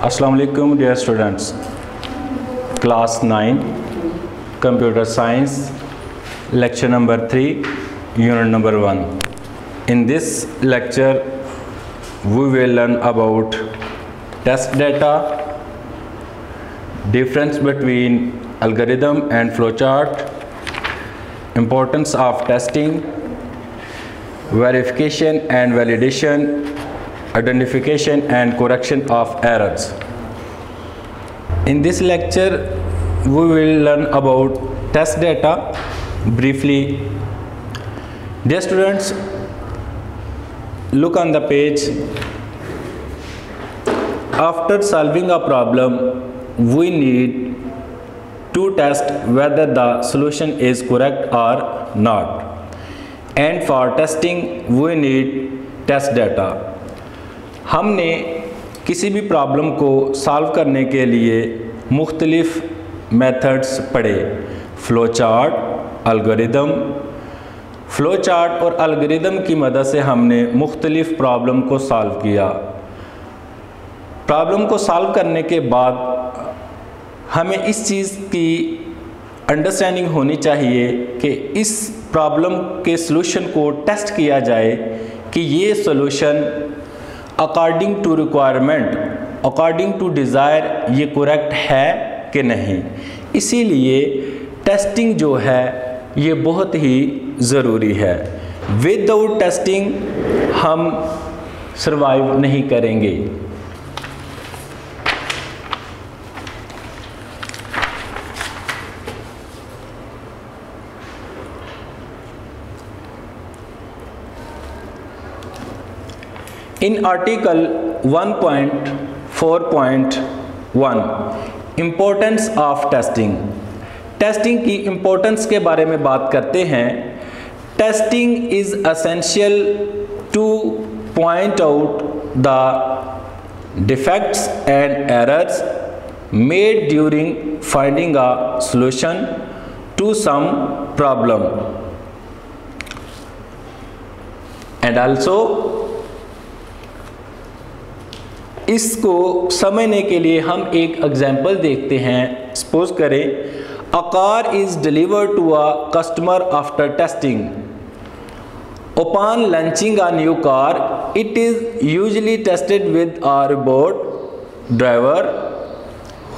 अस्सलाम वालेकुम dear students, class 9 computer science lecture number 3 unit number 1. In this lecture we will learn about test data, difference between algorithm and flowchart, importance of testing, verification and validation, identification and correction of errors. In this lecture we will learn about test data briefly. Dear students, look on the page. After solving a problem we need to test whether the solution is correct or not, and for testing we need test data. हमने किसी भी problem को solve करने के लिए मुख्तलिफ methods पढ़े, flow chart, algorithm. Flow chart और अलगोरिदम की मदद से हमने मुख्तलिफ प्रॉब्लम को सॉल्व किया। प्रॉब्लम को सॉल्व करने के बाद हमें इस चीज़ की अंडरस्टैंडिंग होनी चाहिए कि इस प्रॉब्लम के सॉल्यूशन को टेस्ट किया जाए कि ये solution according to requirement, according to desire ये करेक्ट है कि नहीं। इसीलिए टेस्टिंग जो है ये बहुत ही ज़रूरी है। विदाउट टेस्टिंग हम सर्वाइव नहीं करेंगे। In article 1.4.1 importance of testing, testing की इम्पोर्टेंस के बारे में बात करते हैं। Testing is essential to point out the defects and errors made during finding a solution to some problem, and also इसको समझने के लिए हम एक एग्जाम्पल देखते हैं। सपोज करें a car is delivered to a customer after testing. Upon launching a new car it is usually tested with a robot driver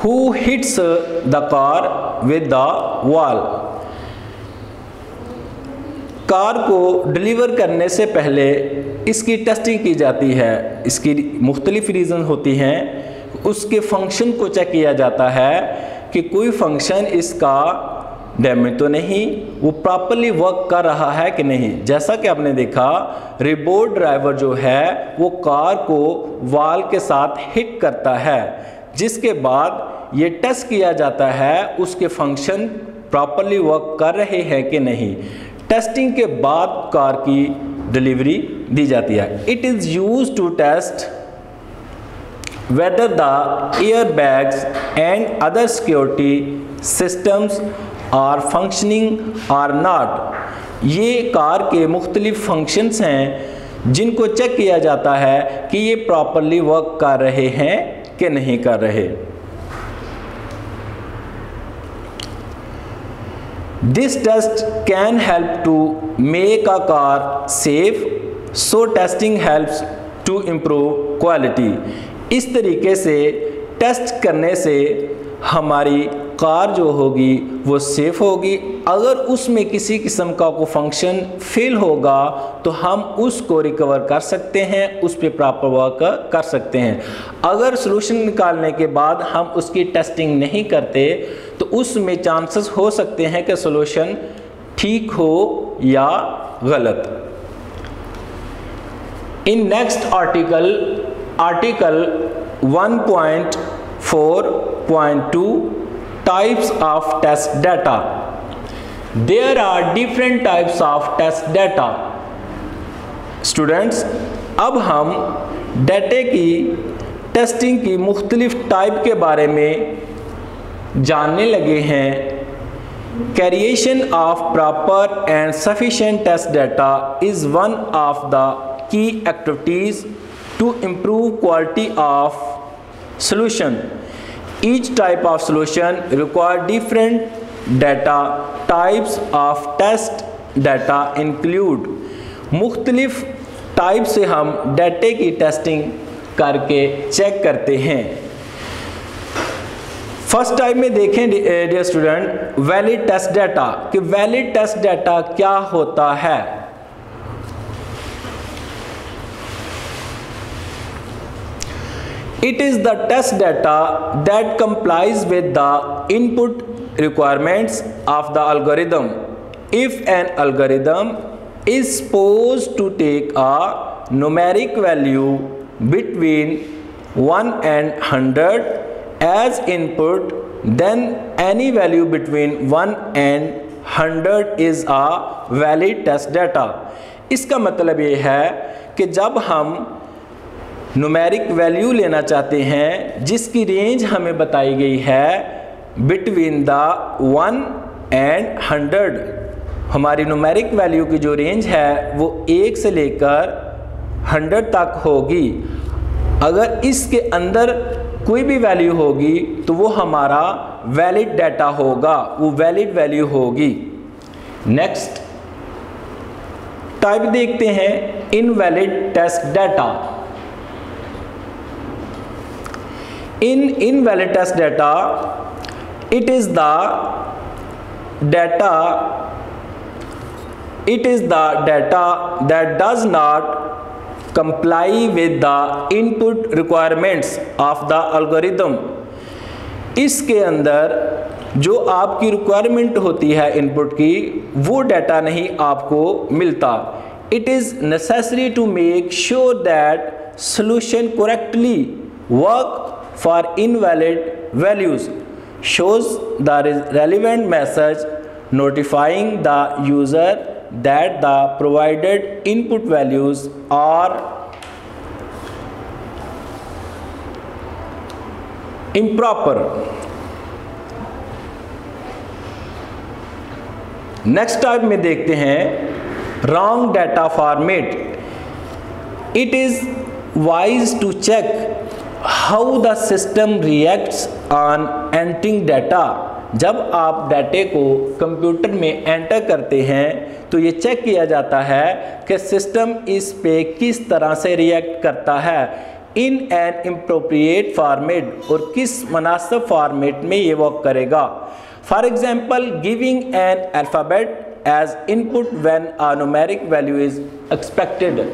who hits the car with the wall. Car को deliver करने से पहले इसकी testing की जाती है। इसकी मुख्तलिफ रीज़न होती हैं। उसके फंक्शन को चेक किया जाता है कि कोई फंक्शन इसका डैमेज तो नहीं, वो प्रॉपरली वर्क कर रहा है कि नहीं। जैसा कि आपने देखा रोबोट ड्राइवर जो है वो कार को वॉल के साथ हिट करता है, जिसके बाद ये टेस्ट किया जाता है उसके फंक्शन प्रॉपरली वर्क कर रहे हैं कि नहीं। टेस्टिंग के बाद कार की डिलीवरी दी जाती है। It is used to test whether the air bags and other security systems are functioning or not. ये कार के मुख्तलिफ फंक्शंस हैं जिनको चेक किया जाता है कि ये प्रॉपरली वर्क कर रहे हैं कि नहीं कर रहे। This test can help to make a car safe, so testing helps to improve quality. इस तरीके से टेस्ट करने से हमारी कार जो होगी वो सेफ होगी। अगर उसमें किसी किस्म का कोई फंक्शन फेल होगा तो हम उसको रिकवर कर सकते हैं, उस पर प्रॉपर वर्क कर सकते हैं। अगर सॉल्यूशन निकालने के बाद हम उसकी टेस्टिंग नहीं करते तो उसमें चांसेस हो सकते हैं कि सॉल्यूशन ठीक हो या गलत। In next article 1.4.2 types of test data. There are different types of test data. Students, अब हम डाटे की टेस्टिंग की मुख्तलिफ टाइप के बारे में जानने लगे हैं। Creation of proper and sufficient test data is one of the key activities to improve quality of solution. Each type of solution require different data. Types of test data include, मुख्तलिफ type से हम डाटे की testing करके check करते हैं। First type में देखें dear student, valid test data कि वैलिड टेस्ट डाटा क्या होता है। It is the test data that complies with the input requirements of the algorithm. If an algorithm is supposed to take a numeric value between 1 and 100 as input, then any value between 1 and 100 is a valid test data. इसका मतलब ये है कि जब हम numeric value लेना चाहते हैं जिसकी रेंज हमें बताई गई है बिटवीन द 1 एंड 100, हमारी न्यूमेरिक वैल्यू की जो रेंज है वो 1 से लेकर 100 तक होगी। अगर इसके अंदर कोई भी वैल्यू होगी तो वो हमारा वैलिड डाटा होगा, वो वैलिड वैल्यू होगी। नेक्स्ट टाइप देखते हैं, invalid test data. In invalid test data, it is the data that does not comply with the input requirements of the algorithm. इसके अंदर जो आपकी रिक्वायरमेंट होती है इनपुट की, वो डाटा नहीं आपको मिलता। It is necessary to make sure that solution correctly work for invalid values, shows the relevant message notifying the user that the provided input values are improper. Next type में देखते हैं wrong data format. It is wise to check how the system reacts on entering data. जब आप डाटे को computer में enter करते हैं तो ये चेक किया जाता है कि सिस्टम इस पे किस तरह से रिएक्ट करता है, इन एन इम्प्रोप्रिएट फॉर्मेट, और किस मुनासिब फॉर्मेट में ये वर्क करेगा। For example, giving an alphabet as input when a numeric value is expected.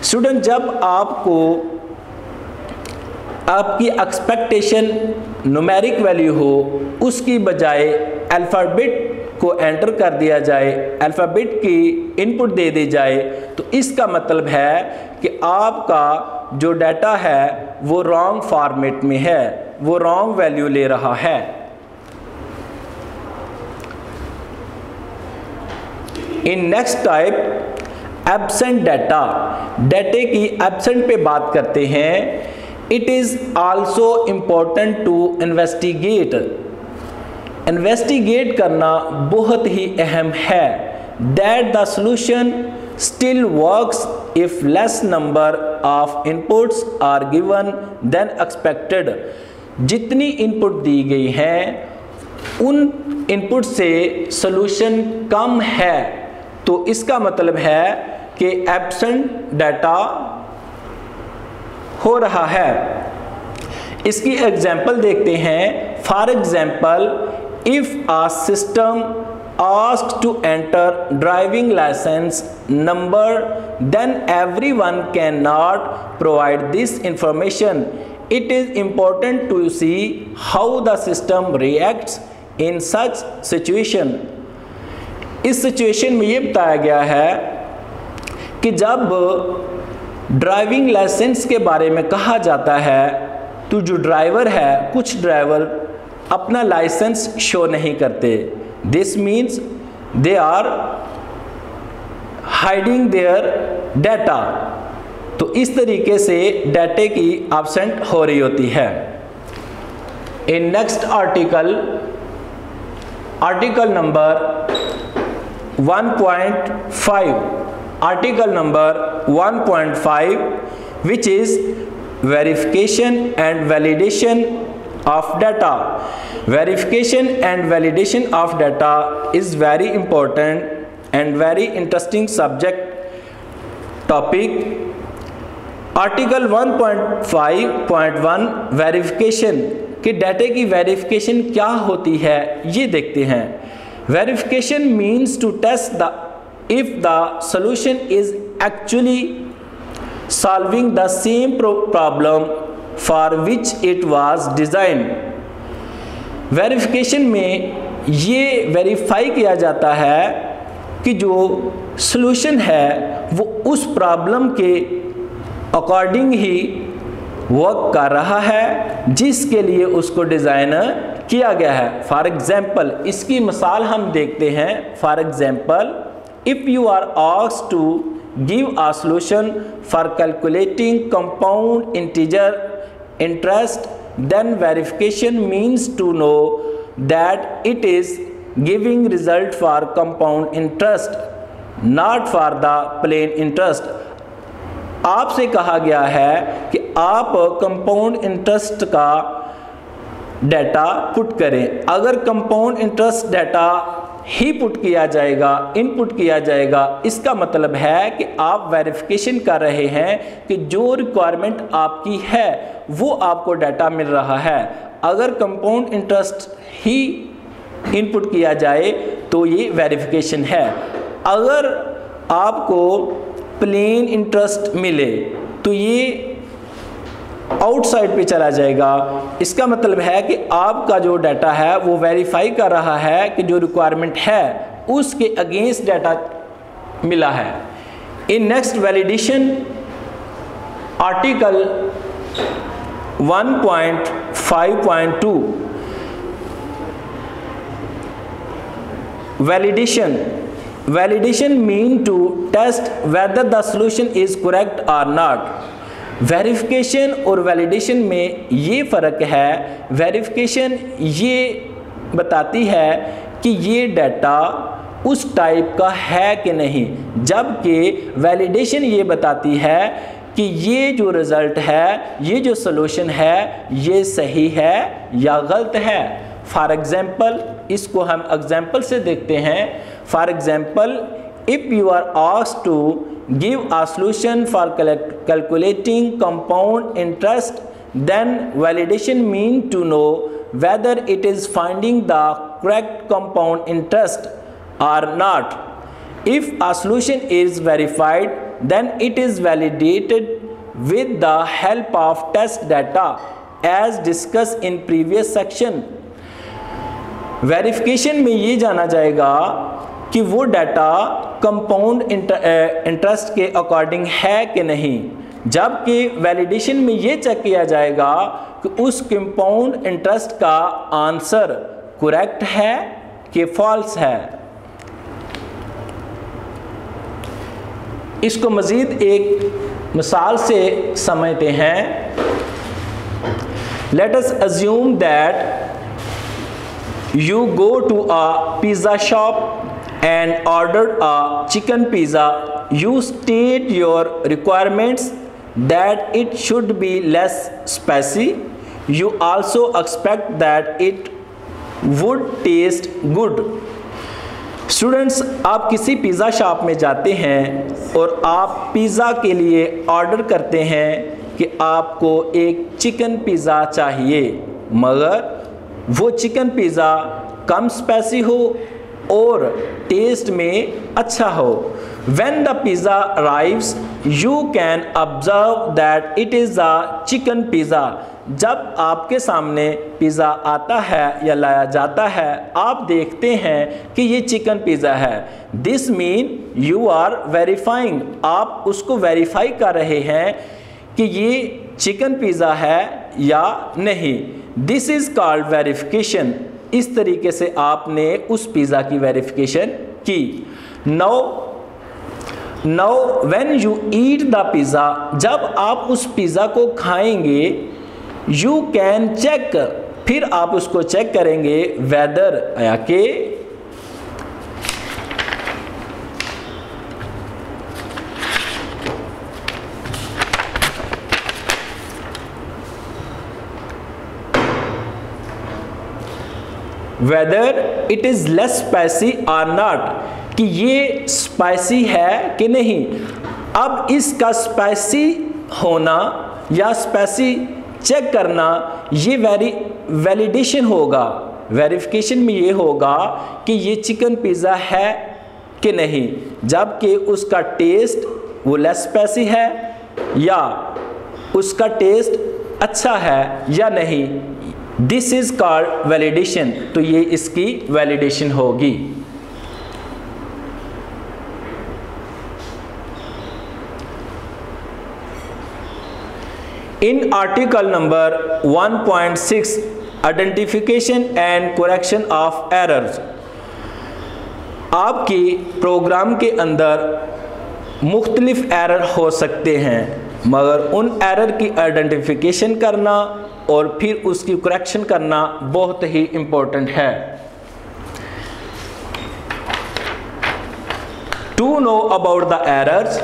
Student, जब आपकी एक्सपेक्टेशन न्यूमेरिक वैल्यू हो, उसकी बजाय अल्फ़ाबेट को एंटर कर दिया जाए, अल्फ़ाबेट की इनपुट दे दी जाए, तो इसका मतलब है कि आपका जो डाटा है वो रॉन्ग फॉर्मेट में है, वो रॉन्ग वैल्यू ले रहा है। In next type, absent data. डाटे की एब्सेंट पे बात करते हैं। It is also important to investigate. Investigate करना बहुत ही अहम है। That the solution still works if less number of inputs are given than expected. जितनी इनपुट दी गई हैं उन इनपुट से सॉल्यूशन कम है, तो इसका मतलब है कि एब्सेंट डाटा हो रहा है। इसकी एग्जाम्पल देखते हैं। For example, if a system asked to enter driving licence number, then everyone can not provide this information. It is important to see how the system reacts in such situation. इस situation में ये बताया गया है कि जब driving licence के बारे में कहा जाता है तो जो ड्राइवर है, कुछ ड्राइवर अपना लाइसेंस शो नहीं करते। This means they are hiding their data. तो इस तरीके से डाटे की एब्सेंट हो रही होती है। In next article, article number 1.5, article number 1.5, which is verification and validation of data. Verification and validation of data is very important and very interesting subject topic. Article 1.5.1 verification कि डाटे की वेरिफिकेशन क्या होती है ये देखते हैं। Verification means to test the if the solution is actually solving the same problem for which it was design. Verification में ये वेरीफाई किया जाता है कि जो सॉल्यूशन है वो उस प्रॉब्लम के अकॉर्डिंग ही वर्क कर रहा है जिसके लिए उसको डिज़ाइन किया गया है। फॉर एग्जाम्पल इसकी मिसाल हम देखते हैं। For example if you are asked to give a solution for calculating compound integer interest, then verification means to know that it is giving result for compound interest, not for the plain interest. आपसे कहा गया है कि आप compound interest का data put करें। अगर compound interest data ही put किया जाएगा, इनपुट किया जाएगा, इसका मतलब है कि आप वेरिफिकेशन कर रहे हैं कि जो रिक्वायरमेंट आपकी है वो आपको डाटा मिल रहा है। अगर कंपाउंड इंटरेस्ट ही इनपुट किया जाए तो ये वेरिफिकेशन है। अगर आपको प्लेन इंटरेस्ट मिले तो ये आउटसाइड पे चला जाएगा। इसका मतलब है कि आपका जो डाटा है वो वेरीफाई कर रहा है कि जो रिक्वायरमेंट है उसके अगेंस्ट डाटा मिला है। In next validation article 1.5.2 validation mean to test whether the solution is correct or not. Verification और वैलिडेशन में ये फ़र्क है। वेरिफिकेशन ये बताती है कि ये डाटा उस टाइप का है कि नहीं, जबकि वैलिडेशन ये बताती है कि ये जो रिज़ल्ट है, ये जो सॉल्यूशन है, ये सही है या गलत है। फॉर एग्ज़ाम्पल इसको हम एग्जाम्पल से देखते हैं। For example if you are asked to give a solution for calculating compound interest, then validation mean to know whether it is finding the correct compound interest or not. If a solution is verified, then it is validated with the help of test data as discussed in previous section. Verification में ये जाना जाएगा कि वो data compound interest के according है कि नहीं, जबकि वैलिडेशन में ये चेक किया जाएगा कि उस कंपाउंड इंटरेस्ट का आंसर करेक्ट है कि फॉल्स है। इसको मज़ीद एक मिसाल से समझते हैं। Let us assume that you go to a pizza shop and ordered a chicken pizza. You state your requirements that it should be less spicy. You also expect that it would taste good. Students, आप किसी pizza shop में जाते हैं और आप pizza के लिए order करते हैं कि आपको एक चिकन पिज़्ज़ा चाहिए, मगर वो चिकन पिज़्ज़ा कम स्पाइसी हो और टेस्ट में अच्छा हो। When the pizza arrives, you can observe that it is a chicken pizza. जब आपके सामने पिज़्ज़ा आता है या लाया जाता है, आप देखते हैं कि ये चिकन पिज़्ज़ा है। This mean you are verifying. आप उसको वेरीफाई कर रहे हैं कि ये चिकन पिज़्ज़ा है या नहीं। This is called verification. इस तरीके से आपने उस पिज़्ज़ा की वेरिफिकेशन की। Now when you eat the pizza, जब आप उस पिज़्ज़ा को खाएंगे, यू कैन चेक, फिर आप उसको चेक करेंगे वेदर या के whether it is less spicy और नॉट, कि ये स्पाइसी है कि नहीं। अब इसका स्पाइसी होना या स्पाइसी चेक करना ये वैलिडेशन होगा, वेरिफिकेशन में ये होगा कि ये चिकन पिज़्ज़ा है कि नहीं, जबकि उसका टेस्ट वो लेस स्पाइसी है या उसका टेस्ट अच्छा है या नहीं। दिस इज कॉल्ड वैलिडेशन, तो ये इसकी वैलिडेशन होगी। In article number 1.6 identification and correction of errors, आपकी प्रोग्राम के अंदर मुख्तलिफ एरर हो सकते हैं, मगर उन एरर की आइडेंटिफिकेशन करना और फिर उसकी करेक्शन करना बहुत ही इम्पोर्टेंट है। To know about the errors,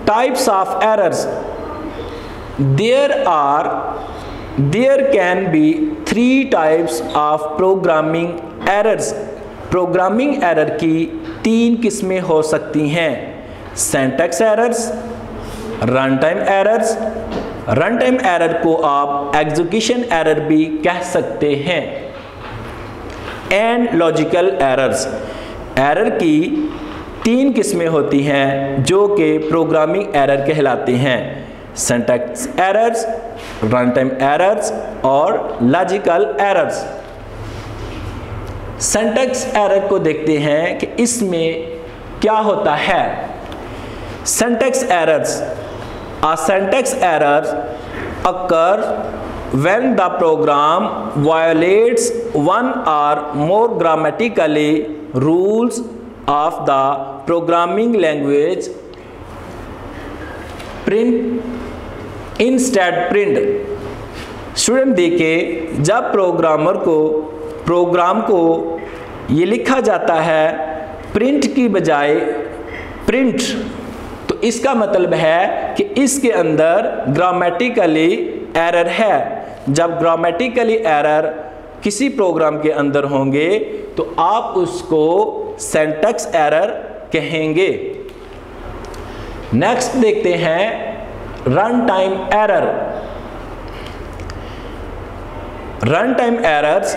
types of errors, there can be 3 types of programming errors। Programming error की 3 किस्में हो सकती हैं, syntax errors, run time errors. Run time error को आप एग्जीक्यूशन एरर भी कह सकते हैं, एंड लॉजिकल एरर्स। एरर की 3 किस्में होती हैं जो कि प्रोग्रामिंग एरर कहलाती हैं, syntax errors, run time errors और लॉजिकल एरर्स। सिंटैक्स एरर को देखते हैं कि इसमें क्या होता है। Syntax errors, a syntax error occurs when the program violates one or more grammatically rules of the programming language। Print instead print, student देखिए जब प्रोग्राम को ये लिखा जाता है प्रिंट की बजाय प्रिंट, तो इसका मतलब है कि इसके अंदर ग्रामेटिकली एरर है। जब ग्रामेटिकली एरर किसी प्रोग्राम के अंदर होंगे तो आप उसको सिंटैक्स एरर कहेंगे। नेक्स्ट देखते हैं run time error. Run time errors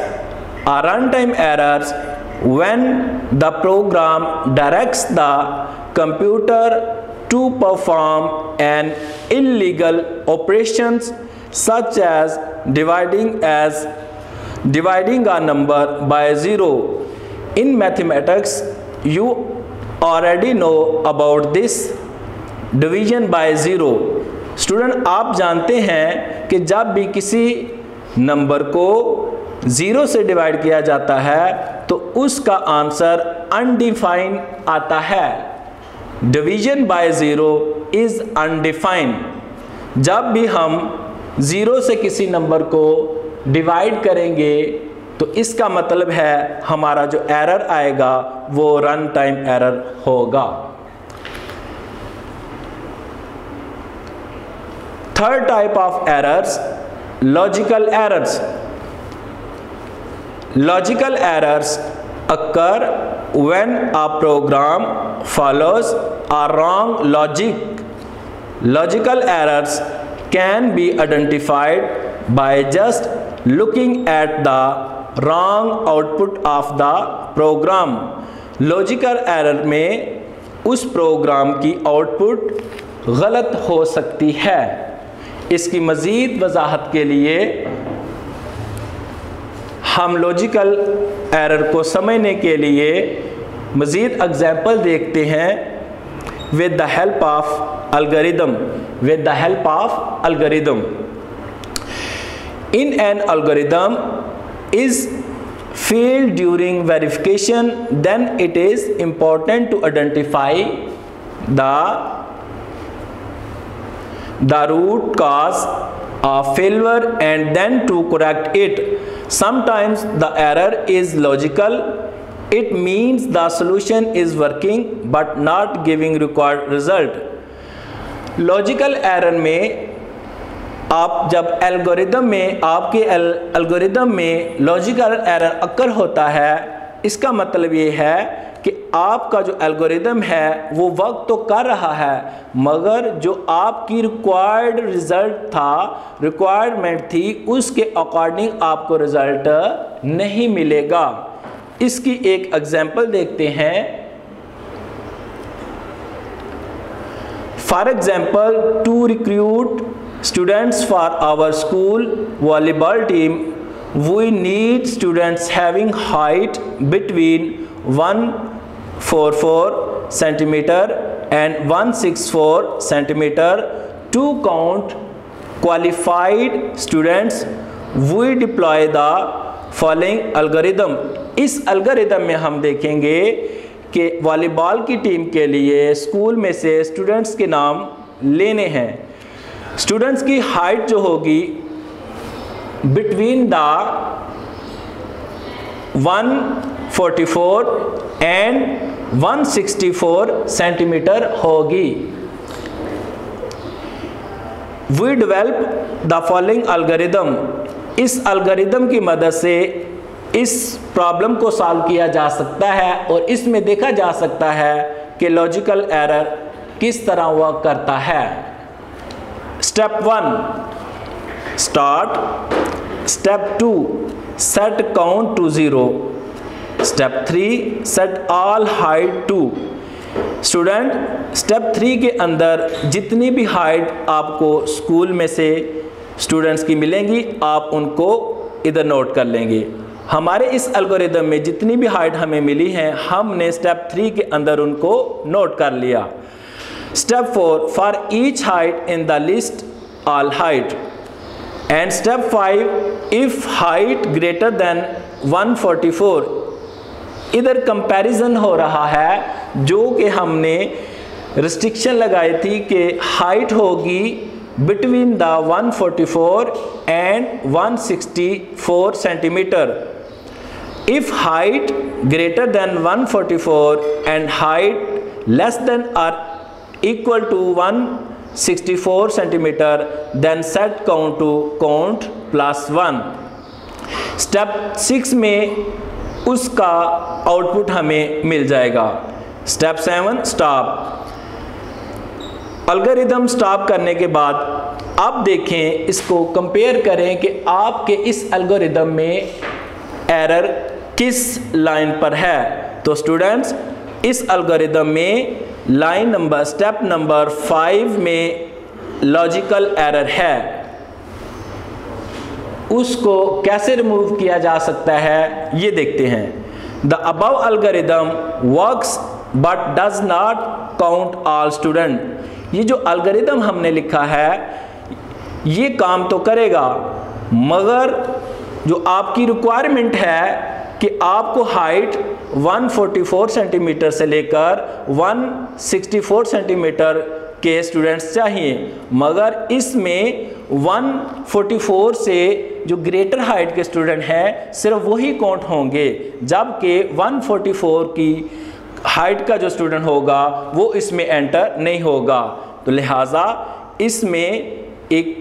are run time errors when the program directs the computer to perform an illegal operations such as dividing a number by 0। In mathematics you already know about this division by zero. Student आप जानते हैं कि जब भी किसी number को 0 से divide किया जाता है तो उसका आंसर अनडिफाइंड आता है। Division bye 0 is undefined. जब भी हम 0 से किसी नंबर को डिवाइड करेंगे तो इसका मतलब है हमारा जो एरर आएगा वो रन टाइम एरर होगा। Third type of errors, logical errors. Logical errors occur when a program follows a wrong logic। Logical errors can be identified by just looking at the wrong output of the program। Logical error में उस programme की output गलत हो सकती है। इसकी मज़ीद वजाहत के लिए हम लॉजिकल एरर को समझने के लिए मज़ीद एग्जाम्पल देखते हैं with the help of algorithm. With the help of algorithm, in an algorithm is failed during verification, then it is important to identify the root cause of failure and then to correct it। Sometimes the error is logical, it means the solution is working but not giving required result। Logical error में आप जब algorithm में आपके algorithm में logical error occur होता है, इसका मतलब ये है कि आपका जो एल्गोरिदम है वो वर्क तो कर रहा है, मगर जो आपकी रिक्वायर्ड रिजल्ट था, रिक्वायरमेंट थी, उसके अकॉर्डिंग आपको रिजल्ट नहीं मिलेगा। इसकी एक एग्जांपल देखते हैं। For example, to recruit students for our school volleyball team, we need students having height between 144 centimeter and 164 centimeter. To count qualified students, we deploy the following algorithm. इस algorithm में हम देखेंगे कि वॉलीबॉल की team के लिए school में से स्टूडेंट्स के नाम लेने हैं। स्टूडेंट्स की हाइट जो होगी बिटवीन द 144 एंड 164 सेंटीमीटर होगी। We develop the following algorithm. इस एल्गोरिदम की मदद से इस प्रॉब्लम को सॉल्व किया जा सकता है और इसमें देखा जा सकता है कि लॉजिकल एरर किस तरह वर्क करता है। Step 1 start, step 2 set count to 0, step 3 set all height to. Student, step 3 के अंदर जितनी भी हाइट आपको स्कूल में से स्टूडेंट्स की मिलेंगी, आप उनको इधर नोट कर लेंगे। हमारे इस एल्गोरिदम में जितनी भी हाइट हमें मिली हैं, हमने स्टेप 3 के अंदर उनको नोट कर लिया। Step 4 for each height in the list all height, and step 5 if height greater than 144। इधर कंपैरिजन हो रहा है, जो कि हमने रिस्ट्रिक्शन लगाई थी कि हाइट होगी between the 144 and 164 centimetre. If height greater than 144 and height less than or equal to 164 centimeter, then set count to count plus 1। Step 6 में उसका आउटपुट हमें मिल जाएगा। Step 7 stop. एल्गोरिदम स्टॉप करने के बाद आप देखें, इसको कंपेयर करें कि आपके इस एल्गोरिदम में एरर किस लाइन पर है। तो स्टूडेंट्स, इस एल्गोरिदम में लाइन नंबर स्टेप नंबर 5 में लॉजिकल एरर है। उसको कैसे रिमूव किया जा सकता है, ये देखते हैं। The above algorithm works but does not count all student. ये जो एल्गोरिदम हमने लिखा है ये काम तो करेगा, मगर जो आपकी रिक्वायरमेंट है कि आपको हाइट 144 सेंटीमीटर से लेकर 164 सेंटीमीटर के स्टूडेंट्स चाहिए, मगर इसमें 144 से जो ग्रेटर हाइट के स्टूडेंट हैं सिर्फ वही काउंट होंगे, जबकि 144 की हाइट का जो स्टूडेंट होगा वो इसमें एंटर नहीं होगा। तो लिहाजा इसमें एक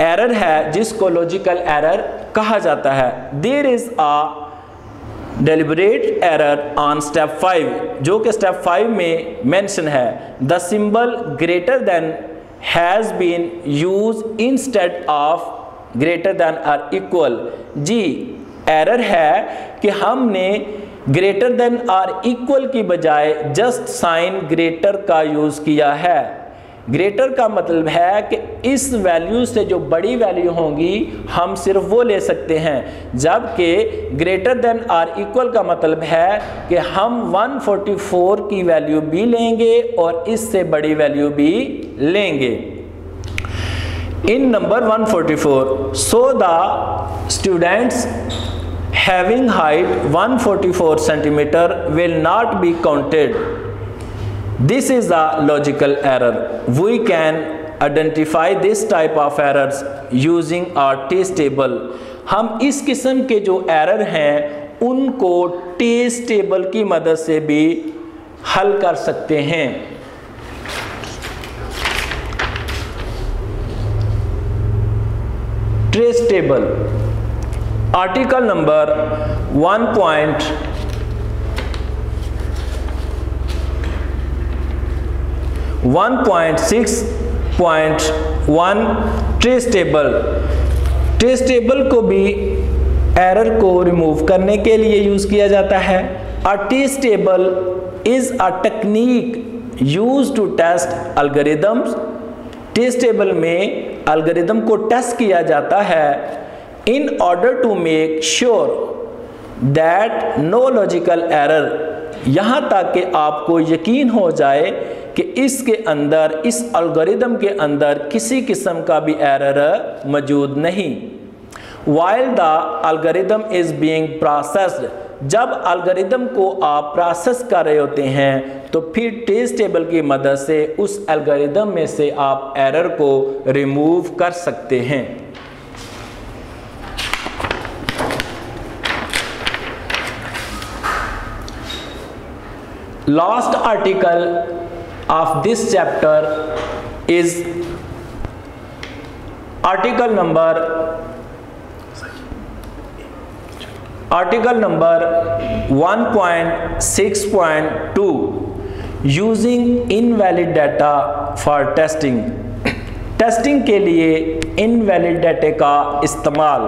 एरर है जिसको लॉजिकल एरर कहा जाता है। There is a deliberate error on step 5, जो कि स्टेप 5 में मेंशन है। The symbol greater than has been use instead of greater than or equal. जी, एरर है कि हमने ग्रेटर देन आर इक्वल की बजाय जस्ट साइन ग्रेटर का यूज़ किया है। ग्रेटर का मतलब है कि इस वैल्यू से जो बड़ी वैल्यू होंगी हम सिर्फ वो ले सकते हैं, जबकि ग्रेटर देन आर इक्वल का मतलब है कि हम 144 की वैल्यू भी लेंगे और इससे बड़ी वैल्यू भी लेंगे। इन number 144, so the students having height 144 centimeter will not be counted. This is a logical error. We can identify this type of errors using our TASE table. हम इस किस्म के जो एरर हैं उनको TASE टेबल की मदद से भी हल कर सकते हैं। Trace table, article number 1.6.1 trace table. Trace table को भी एरर को रिमूव करने के लिए यूज किया जाता है। A trace table is a technique use to test algorithms. Trace table में एल्गोरिदम को टेस्ट किया जाता है in order to make sure that no logical error, यहाँ तक कि आपको यकीन हो जाए कि इसके अंदर, इस एल्गोरिदम के अंदर किसी किस्म का भी एरर मौजूद नहीं। While the algorithm is being processed, जब एल्गोरिदम को आप प्रोसेस कर रहे होते हैं तो फिर ट्रेस टेबल की मदद से उस एल्गोरिदम में से आप एरर को रिमूव कर सकते हैं। Last article of this chapter is article number 1.6.2 using invalid data for testing. Testing के लिए इनवैलिड डाटा का इस्तेमाल।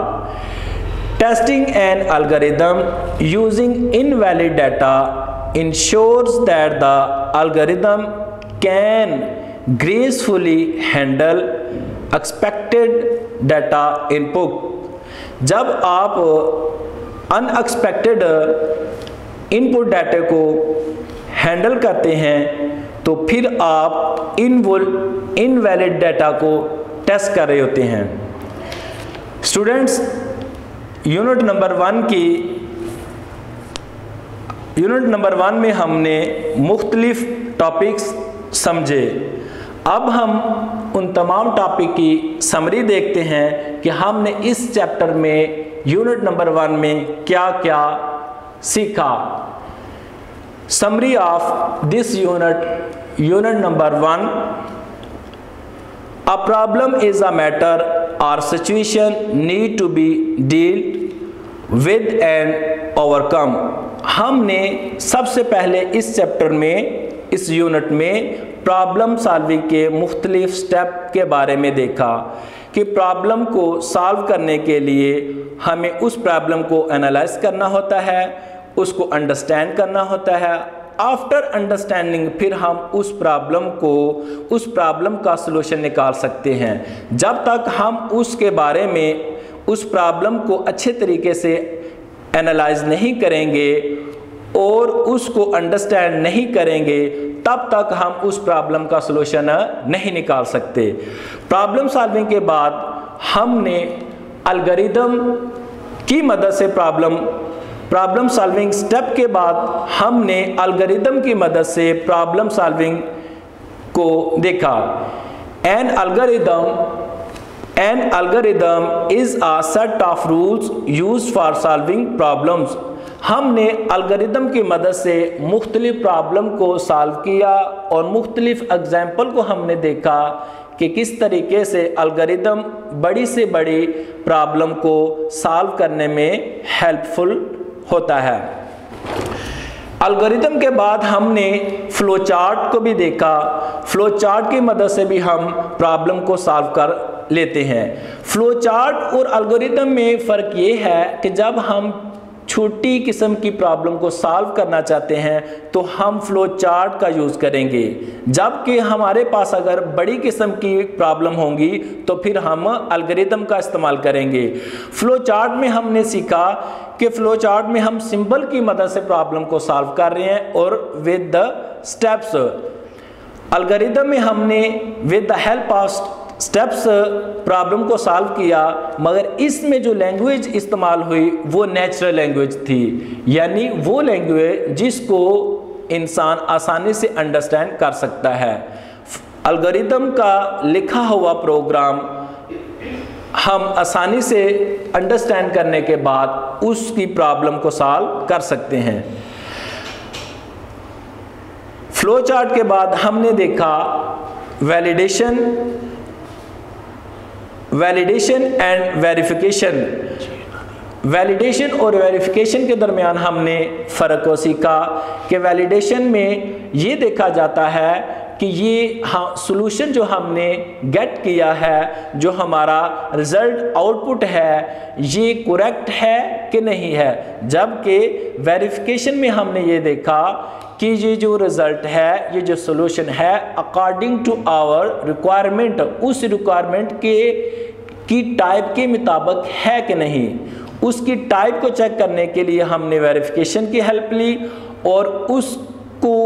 Testing N algorithm using invalid data ensures that the algorithm can gracefully handle expected data input। जब आप unexpected input data को handle करते हैं तो फिर आप इनवैलिड डाटा को टेस्ट कर रहे होते हैं। स्टूडेंट्स, यूनिट नंबर 1 में हमने मुख्तलिफ टॉपिक्स समझे। अब हम उन तमाम टॉपिक की समरी देखते हैं कि हमने इस चैप्टर में यूनिट नंबर 1 में क्या क्या सीखा। Summary of this unit number 1। A problem is a matter और situation need to be dealt with and overcome. हमने सबसे पहले इस चैप्टर में, इस यूनिट में प्रॉब्लम सॉल्विंग के मुख्तलिफ स्टेप के बारे में देखा कि प्रॉब्लम को सॉल्व करने के लिए हमें उस प्रॉब्लम को एनालाइज करना होता है, उसको अंडरस्टैंड करना होता है। आफ्टर अंडरस्टैंडिंग फिर हम उस प्रॉब्लम का सलूशन निकाल सकते हैं। जब तक हम उसके बारे में, उस प्रॉब्लम को अच्छे तरीके से एनालाइज नहीं करेंगे और उसको अंडरस्टैंड नहीं करेंगे, तब तक हम उस प्रॉब्लम का सलूशन नहीं निकाल सकते। प्रॉब्लम सॉल्विंग के बाद हमने एल्गोरिदम की मदद से प्रॉब्लम सॉल्विंग स्टेप के बाद हमने एल्गोरिदम की मदद से प्रॉब्लम सॉल्विंग को देखा। An algorithm is a set of rules used for solving problems। हमने algorithm की मदद से मुख्तलिफ प्रॉब्लम को सॉल्व किया और मुख्तलिफ एग्जाम्पल को हमने देखा कि किस तरीके से algorithm बड़ी से बड़ी प्रॉब्लम को सॉल्व करने में हेल्पफुल होता है। एल्गोरिदम के बाद हमने फ्लो चार्ट को भी देखा। फ्लो चार्ट की मदद से भी हम प्रॉब्लम को सॉल्व कर लेते हैं। फ्लो चार्ट और एल्गोरिदम में फ़र्क ये है कि जब हम छोटी किस्म की प्रॉब्लम को सॉल्व करना चाहते हैं तो हम फ्लो चार्ट का यूज़ करेंगे, जबकि हमारे पास अगर बड़ी किस्म की प्रॉब्लम होंगी तो फिर हम एल्गोरिदम का इस्तेमाल करेंगे। फ्लो चार्ट में हमने सीखा कि फ्लो चार्ट में हम सिंबल की मदद से प्रॉब्लम को सॉल्व कर रहे हैं और विद द स्टेप्स। एल्गोरिदम में हमने with the help of steps problem को सॉल्व किया, मगर इसमें जो लैंग्वेज इस्तेमाल हुई वो नेचुरल लैंग्वेज थी, यानी वो लैंग्वेज जिसको इंसान आसानी से अंडरस्टैंड कर सकता है। एल्गोरिदम का लिखा हुआ प्रोग्राम हम आसानी से अंडरस्टैंड करने के बाद उसकी प्रॉब्लम को सॉल्व कर सकते हैं। फ्लो चार्ट के बाद हमने देखा validation. Validation and verification. Validation और वेरिफिकेशन के दरमियान हमने फ़र्क को सीखा कि वैलिडेशन में ये देखा जाता है कि ये सॉल्यूशन जो हमने गेट किया है, जो हमारा रिज़ल्ट आउटपुट है, ये करेक्ट है कि नहीं है। जबकि वेरिफिकेशन में हमने ये देखा कि ये जो रिज़ल्ट है, ये जो सॉल्यूशन है, अकॉर्डिंग टू आवर रिक्वायरमेंट, उस रिक्वायरमेंट की टाइप के मुताबिक है कि नहीं, उसकी टाइप को चेक करने के लिए हमने वेरिफिकेशन की हेल्प ली, और उसको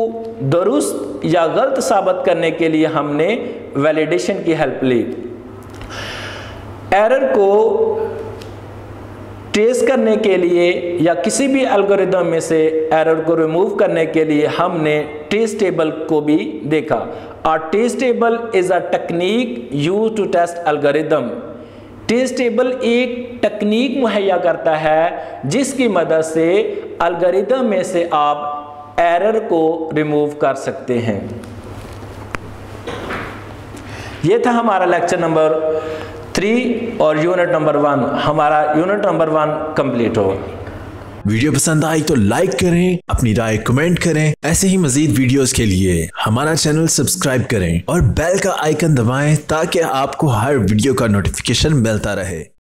दुरुस्त या गलत साबित करने के लिए हमने वैलिडेशन की हेल्प ली। एरर को ट्रेस करने के लिए या किसी भी एल्गोरिदम में से एरर को रिमूव करने के लिए हमने ट्रेस टेबल को भी देखा। A trace table is a technique used to test algorithm। Trace table एक तकनीक मुहैया करता है जिसकी मदद से एल्गोरिदम में से आप एरर को रिमूव कर सकते हैं। ये था हमारा लेक्चर नंबर 3 और यूनिट नंबर 1। हमारा यूनिट नंबर 1 कंप्लीट हो। वीडियो पसंद आई तो लाइक करें, अपनी राय कमेंट करें। ऐसे ही मजीद वीडियोस के लिए हमारा चैनल सब्सक्राइब करें और बेल का आइकन दबाएं ताकि आपको हर वीडियो का नोटिफिकेशन मिलता रहे।